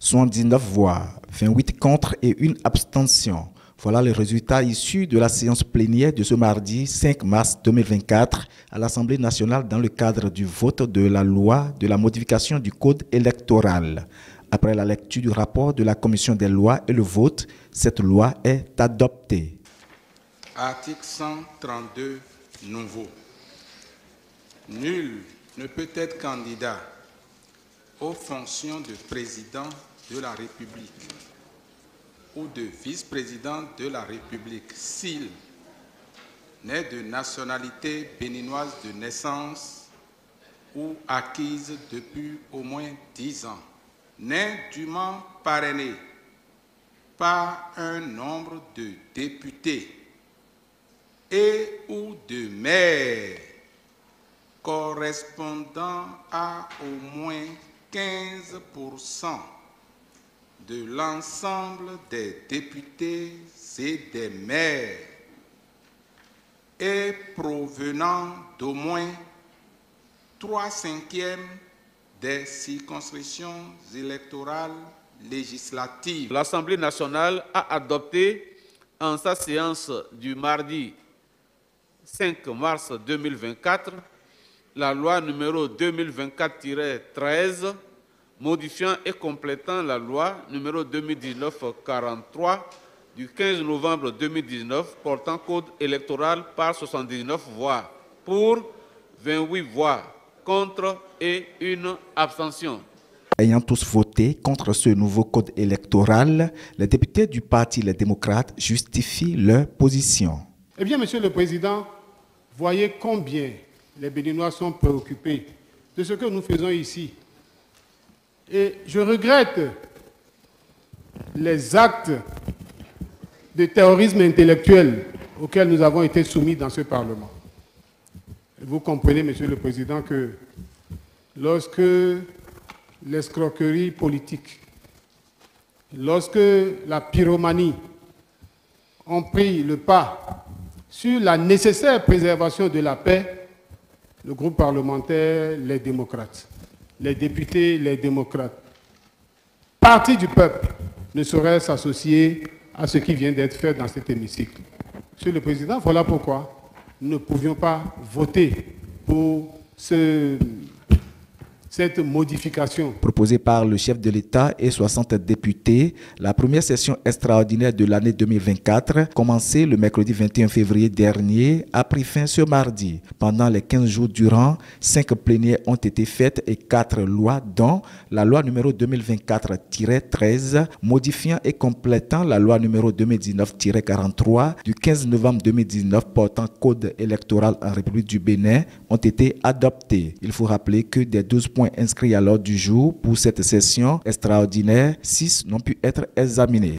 79 voix, 28 contre et une abstention. Voilà les résultats issus de la séance plénière de ce mardi 5 mars 2024 à l'Assemblée nationale dans le cadre du vote de la loi de la modification du code électoral. Après la lecture du rapport de la commission des lois et le vote, cette loi est adoptée. Article 132 nouveau. Nul ne peut être candidat aux fonctions de président de la République ou de vice-président de la République s'il n'est de nationalité béninoise de naissance ou acquise depuis au moins 10 ans, n'est dûment parrainé par un nombre de députés et ou de maires correspondant à au moins 15% de l'ensemble des députés et des maires et provenant d'au moins 3/5 des circonscriptions électorales législatives. L'Assemblée nationale a adopté en sa séance du mardi 5 mars 2024 la loi numéro 2024-13 modifiant et complétant la loi numéro 2019-43 du 15 novembre 2019 portant code électoral par 79 voix pour, 28 voix contre et une abstention. Ayant tous voté contre ce nouveau code électoral, les députés du Parti Les Démocrates justifient leur position. Eh bien, Monsieur le Président, voyez combien les Béninois sont préoccupés de ce que nous faisons ici. Et je regrette les actes de terrorisme intellectuel auxquels nous avons été soumis dans ce Parlement. Vous comprenez, Monsieur le Président, que lorsque l'escroquerie politique, lorsque la pyromanie ont pris le pas sur la nécessaire préservation de la paix, le groupe parlementaire, les démocrates, les députés, les démocrates, parti du peuple, ne saurait s'associer à ce qui vient d'être fait dans cet hémicycle. Monsieur le Président, voilà pourquoi nous ne pouvions pas voter pour cette modification. Proposée par le chef de l'État et 60 députés, la première session extraordinaire de l'année 2024, commencée le mercredi 21 février dernier, a pris fin ce mardi. Pendant les 15 jours durant, 5 plénières ont été faites et 4 lois, dont la loi numéro 2024-13, modifiant et complétant la loi numéro 2019-43 du 15 novembre 2019 portant code électoral en République du Bénin, ont été adoptées. Il faut rappeler que des 12 points inscrits à l'ordre du jour pour cette session extraordinaire, 6 n'ont pu être examinés.